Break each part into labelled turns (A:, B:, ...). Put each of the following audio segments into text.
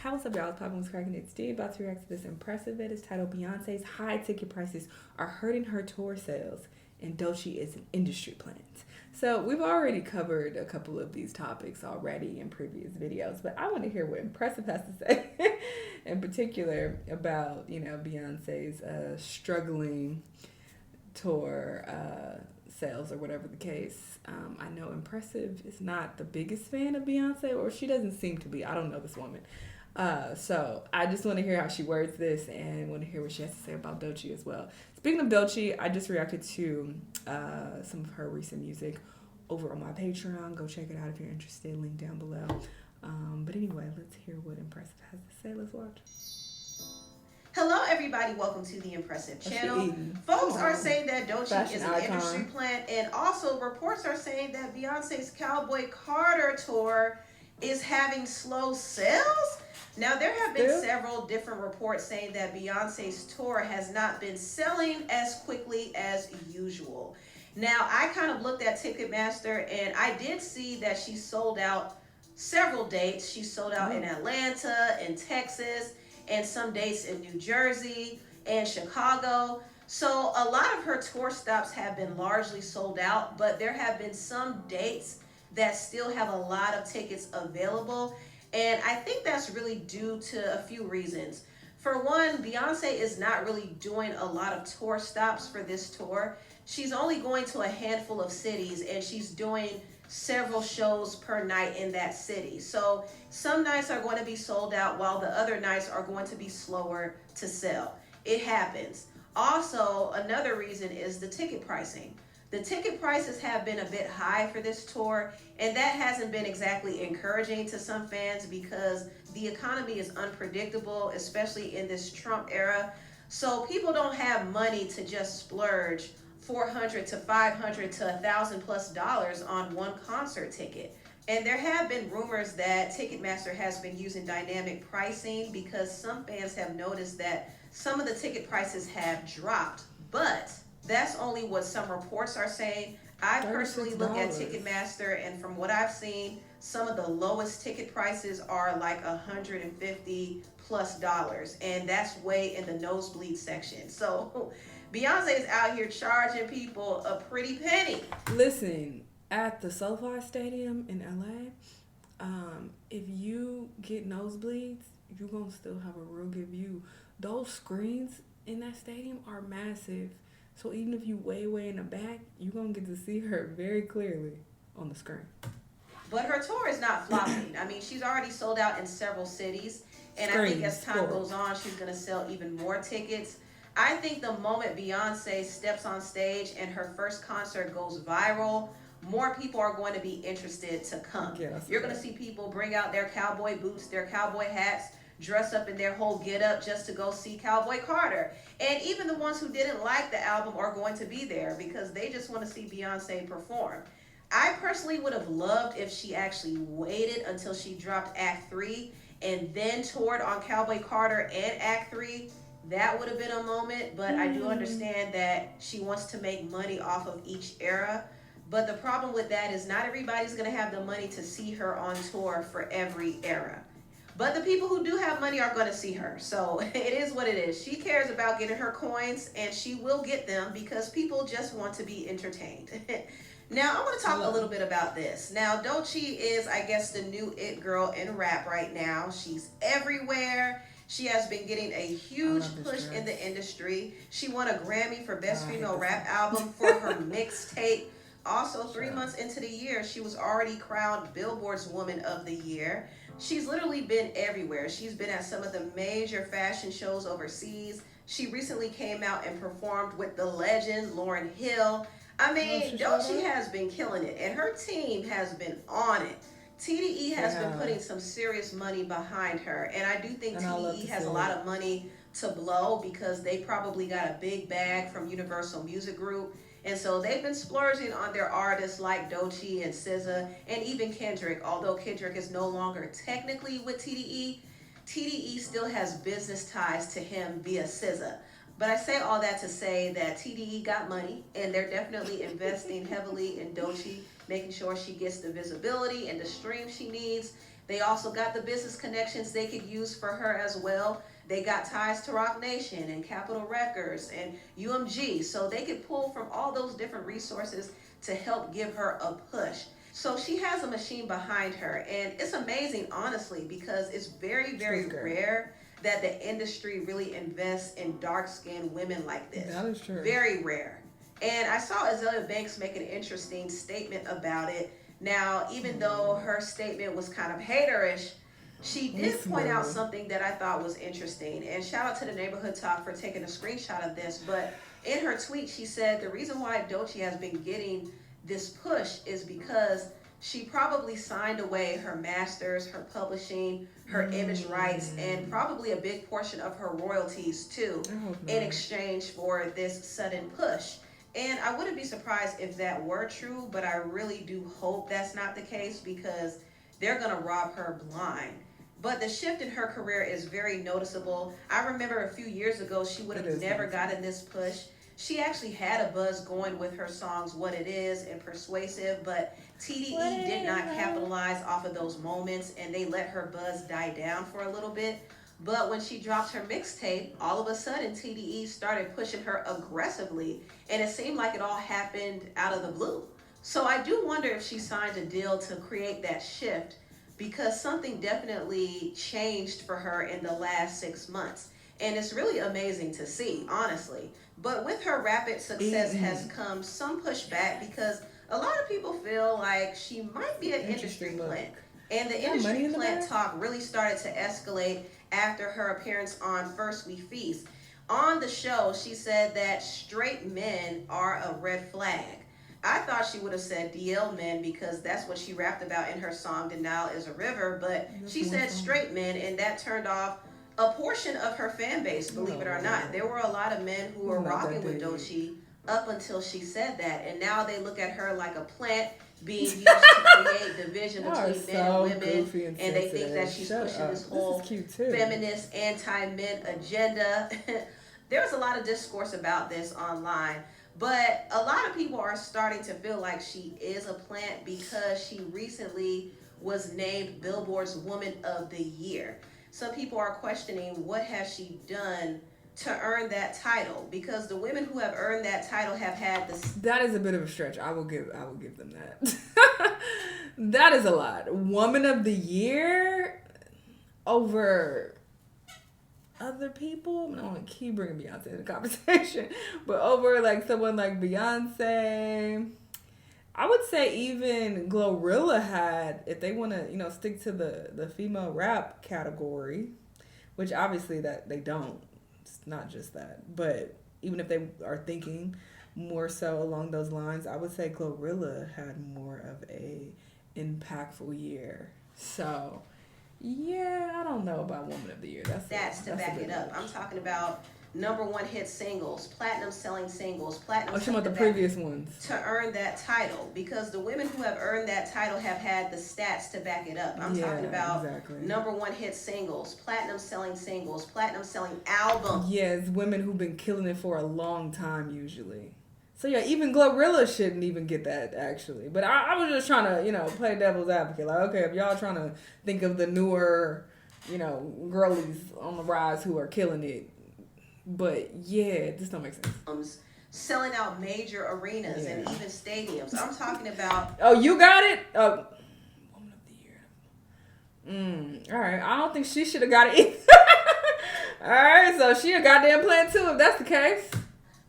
A: Hey, what's up, y'all? It's Poppin' was cracking. It's Steve about to react to this impressive vid. It's titled Beyonce's high ticket prices are hurting her tour sales, and Doechii is an industry plant. So we've already covered a couple of these topics already in previous videos, but I want to hear what Impressive has to say, in particular about Beyonce's struggling tour sales or whatever the case. I know Impressive is not the biggest fan of Beyonce, or she doesn't seem to be. I don't know this woman. So I just want to hear how she words this and want to hear what she has to say about Doechii as well. Speaking of Doechii, I just reacted to some of her recent music over on my Patreon. Go check it out if you're interested. Link down below. But anyway, let's hear what Impressive has to say. Let's watch.
B: Hello, everybody. Welcome to the Impressive channel. Folks are saying that Doechii is an industry plant, and also reports are saying that Beyonce's Cowboy Carter tour is having slow sales. Now, there have been several different reports saying that Beyonce's tour has not been selling as quickly as usual. Now, I kind of looked at Ticketmaster, and I did see that she sold out several dates. She sold out in Atlanta, in Texas, and some dates in New Jersey and Chicago. So a lot of her tour stops have been largely sold out, but there have been some dates that still have a lot of tickets available. And I think that's really due to a few reasons. For one, Beyonce is not really doing a lot of tour stops for this tour. She's only going to a handful of cities, and she's doing several shows per night in that city. So some nights are going to be sold out while the other nights are going to be slower to sell. It happens. Also, another reason is the ticket pricing. The ticket prices have been a bit high for this tour, and that hasn't been exactly encouraging to some fans because the economy is unpredictable, especially in this Trump era. So people don't have money to just splurge $400 to $500 to $1,000+ on one concert ticket. And there have been rumors that Ticketmaster has been using dynamic pricing because some fans have noticed that some of the ticket prices have dropped. But that's only what some reports are saying. I personally look at Ticketmaster, and from what I've seen, some of the lowest ticket prices are like $150+, and that's way in the nosebleed section. So Beyonce is out here charging people a pretty penny.
A: Listen, at the SoFi Stadium in LA, if you get nosebleeds, you're gonna still have a real good view. Those screens in that stadium are massive. So even if you way in the back, you're going to get to see her very clearly on the screen.
B: But her tour is not flopping. I mean, she's already sold out in several cities. And I think as time goes on, she's going to sell even more tickets. I think the moment Beyonce steps on stage and her first concert goes viral, more people are going to be interested to come. You're going to see people bring out their cowboy boots, their cowboy hats, dress up in their whole get-up just to go see Cowboy Carter. And even the ones who didn't like the album are going to be there because they just want to see Beyonce perform. I personally would have loved if she actually waited until she dropped Act 3 and then toured on Cowboy Carter and Act 3. That would have been a moment, but I do understand that she wants to make money off of each era. But the problem with that is not everybody's going to have the money to see her on tour for every era. But the people who do have money are going to see her. So it is what it is. She cares about getting her coins, and she will get them because people just want to be entertained. Now, I want to talk a little bit about this. Now, Doechii is, I guess, the new it girl in rap right now. She's everywhere. She has been getting a huge push in the industry. She won a Grammy for Best Female Rap Album for her mixtape. Also, 3 months into the year, she was already crowned Billboard's Woman of the Year. She's literally been everywhere. She's been at some of the major fashion shows overseas. She recently came out and performed with the legend Lauryn Hill. I mean, Doechii has been killing it, and her team has been on it. TDE has been putting some serious money behind her, and I do think TDE has a lot of money to blow because they probably got a big bag from Universal Music Group. And so they've been splurging on their artists like Doechii and SZA and even Kendrick. Although Kendrick is no longer technically with TDE, TDE still has business ties to him via SZA. But I say all that to say that TDE got money, and they're definitely investing heavily in Doechii, making sure she gets the visibility and the stream she needs. They also got the business connections they could use for her as well. They got ties to Rock Nation and Capitol Records and UMG, so they could pull from all those different resources to help give her a push. So she has a machine behind her, and it's amazing, honestly, because it's very, very rare that the industry really invests in dark-skinned women like this.
A: That is true.
B: Very rare. And I saw Azalea Banks make an interesting statement about it. Now, even though her statement was kind of haterish, she did point out something that I thought was interesting. And shout out to the Neighborhood Talk for taking a screenshot of this. But in her tweet, she said the reason why Doechii has been getting this push is because she probably signed away her masters, her publishing, her image rights, and probably a big portion of her royalties too, in exchange for this sudden push. And I wouldn't be surprised if that were true, but I really do hope that's not the case, because they're gonna rob her blind. But the shift in her career is very noticeable. I remember a few years ago, she would have never gotten this push. She actually had a buzz going with her songs What It Is and Persuasive, but TDE did not capitalize off of those moments, and they let her buzz die down for a little bit. But when she dropped her mixtape, all of a sudden TDE started pushing her aggressively, and it seemed like it all happened out of the blue. So I do wonder if she signed a deal to create that shift, because something definitely changed for her in the last 6 months. And it's really amazing to see, honestly. But with her rapid success has come some pushback, because a lot of people feel like she might be an industry plant. And the industry plant talk really started to escalate after her appearance on First We Feast. On the show, she said that straight men are a red flag. I thought she would have said DL men, because that's what she rapped about in her song Denial is a River, but she said straight men, and that turned off a portion of her fan base, believe it or not. There were a lot of men who were rocking with Doechii up until she said that, and now they look at her like a plant being used to create division between men and women, and they think that she's pushing this whole feminist, anti-men agenda. There's a lot of discourse about this online, but a lot of people are starting to feel like she is a plant because she recently was named Billboard's Woman of the Year. Some people are questioning, what has she done to earn that title? Because the women who have earned that title have had this.
A: That is a bit of a stretch. I will give them that. That is a lot. Woman of the Year over other people. I don't want to keep bringing Beyonce in the conversation, but over like someone like Beyonce. I would say even Glorilla had, if they want to, stick to the female rap category, which obviously that they don't. It's not just that. But even if they are thinking more so along those lines, I would say Glorilla had more of a impactful year. So, yeah, I don't know about Woman of the Year. That's
B: to back it up. I'm talking about #1 hit singles, platinum selling singles, platinum.
A: Oh, talking about the previous ones.
B: To earn that title, because the women who have earned that title have had the stats to back it up. I'm talking about #1 hit singles, platinum selling albums.
A: Yes, women who've been killing it for a long time usually. So yeah, even Glorilla shouldn't even get that actually. But I was just trying to, play devil's advocate. Like, okay, if y'all trying to think of the newer, girlies on the rise who are killing it. But yeah, this don't make sense.
B: Selling out major arenas and even stadiums. I'm talking about.
A: Oh, you got it? Woman of the Year. All right. I don't think she should have got it either. All right. So she a goddamn plant too, if that's the case.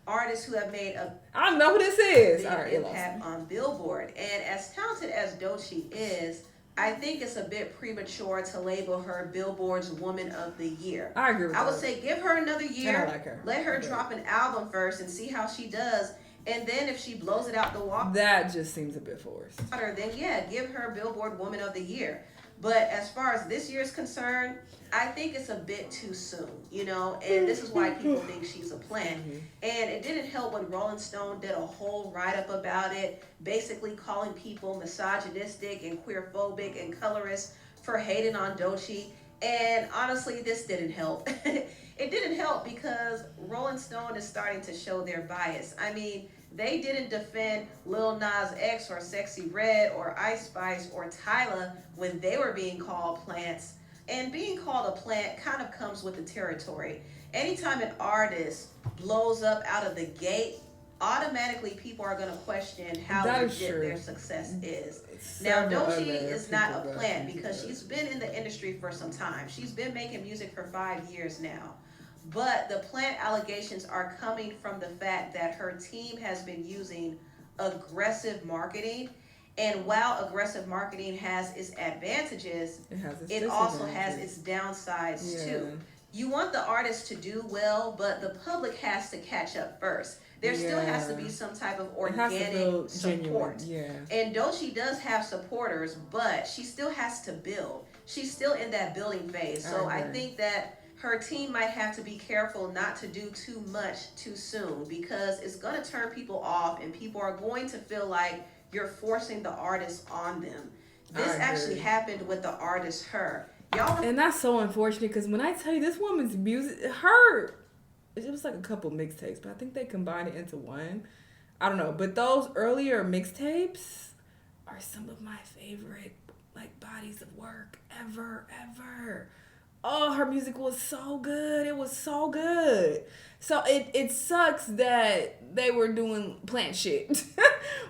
B: Artists who have made a.
A: I don't know who this is. All right,
B: impact on Billboard. And as talented as Doechii is, I think it's a bit premature to label her Billboard's Woman of the Year.
A: I agree with that.
B: I would say give her another year.
A: And I like her.
B: Let her drop an album first and see how she does. And then if she blows it out the water.
A: That just seems a bit forced.
B: Then yeah, give her Billboard Woman of the Year. But as far as this year is concerned, I think it's a bit too soon, and this is why people think she's a plant. And it didn't help when Rolling Stone did a whole write-up about it, basically calling people misogynistic and queerphobic and colorist for hating on Doechii. And honestly, this didn't help. It didn't help because Rolling Stone is starting to show their bias. I mean, They didn't defend Lil Nas X or Sexy Red or Ice Spice or Tyla when they were being called plants. And being called a plant kind of comes with the territory. Anytime an artist blows up out of the gate, automatically people are going to question how legit their success is. Now, Doechii is not a plant because she's been in the industry for some time. She's been making music for 5 years now. But the plant allegations are coming from the fact that her team has been using aggressive marketing. And while aggressive marketing has its advantages, it also has its downsides too. You want the artist to do well, but the public has to catch up first. There still has to be some type of organic support. And Doechii does have supporters, but she still has to build. She's still in that building phase. So I think that her team might have to be careful not to do too much too soon, because it's going to turn people off and people are going to feel like you're forcing the artist on them. This actually happened with the artist Her.
A: And that's so unfortunate, because when I tell you this woman's music, it was like a couple mixtapes, but I think they combined it into one. I don't know, but those earlier mixtapes are some of my favorite like bodies of work ever. Oh, her music was so good. It was so good. So it sucks that they were doing plant shit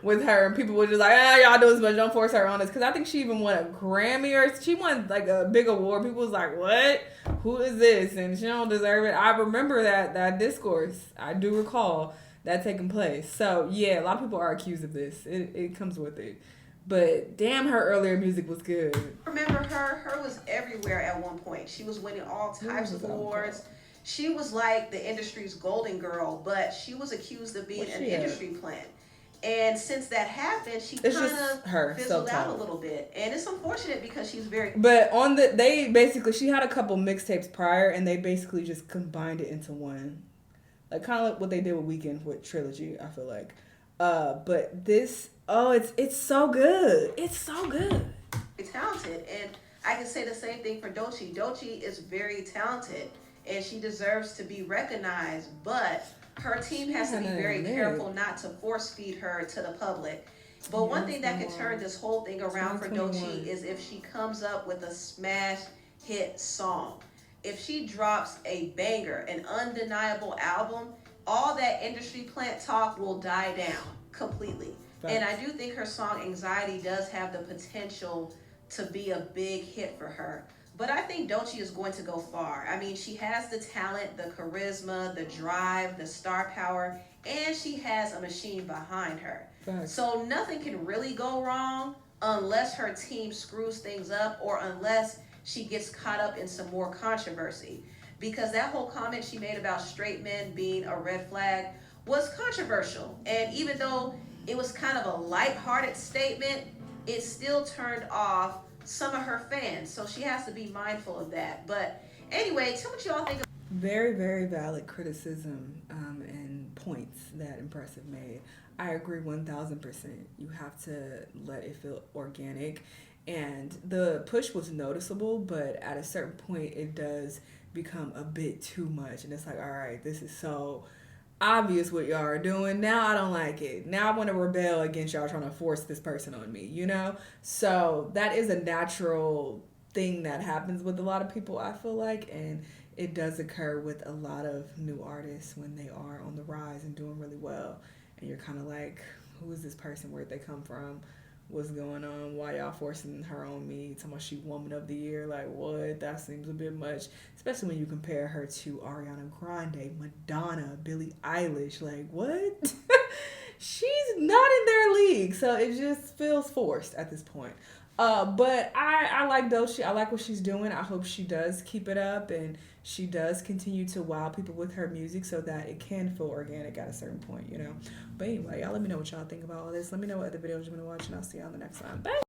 A: with her, and people were just like, y'all do as much, don't force her on us. Because I think she even won a Grammy, or she won like a big award. People was like, what? Who is this? And she don't deserve it. I remember that discourse. I do recall that taking place. So yeah, a lot of people are accused of this. It comes with it. But damn, her earlier music was good.
B: Remember her? Her was everywhere at one point. She was winning all types of awards. She was like the industry's golden girl, but she was accused of being an industry plant. And since that happened, she kind of fizzled out a little bit. And it's unfortunate because she's very...
A: But she had a couple mixtapes prior, and they basically just combined it into one. Like kind of like what they did with Weeknd with Trilogy, I feel like. But this... Oh, it's so good. It's so good.
B: It's talented, and I can say the same thing for Doechii. Doechii is very talented, and she deserves to be recognized, but her team has to be very careful not to force feed her to the public. But one thing that could turn this whole thing around for Doechii is if she comes up with a smash hit song. If she drops a banger, an undeniable album, all that industry plant talk will die down completely. And I do think her song Anxiety does have the potential to be a big hit for her. But I think Doechii is going to go far. I mean, she has the talent, the charisma, the drive, the star power, and she has a machine behind her. So nothing can really go wrong unless her team screws things up or unless she gets caught up in some more controversy. Because that whole comment she made about straight men being a red flag was controversial. And even though it was kind of a lighthearted statement, it still turned off some of her fans. So she has to be mindful of that. But anyway, tell me what y'all think.
A: Very, very valid criticism and points that Empressive made. I agree 1,000%. You have to let it feel organic. And the push was noticeable, but at a certain point, it does become a bit too much. And it's like, all right, this is so obvious what y'all are doing. Now I don't like it. Now I want to rebel against y'all trying to force this person on me, you know? So that is a natural thing that happens with a lot of people, I feel like, and it does occur with a lot of new artists when they are on the rise and doing really well. And you're kind of like, who is this person? Where'd they come from? What's going on? Why y'all forcing her on me? Talking about she Woman of the Year. Like, what? That seems a bit much. Especially when you compare her to Ariana Grande, Madonna, Billie Eilish. Like, what? She's not in their league. So it just feels forced at this point. But I like Doechii. I like what she's doing. I hope she does keep it up and she does continue to wow people with her music so that it can feel organic at a certain point, you know. But anyway, y'all let me know what y'all think about all this. Let me know what other videos you want to watch, and I'll see y'all on the next one. Bye.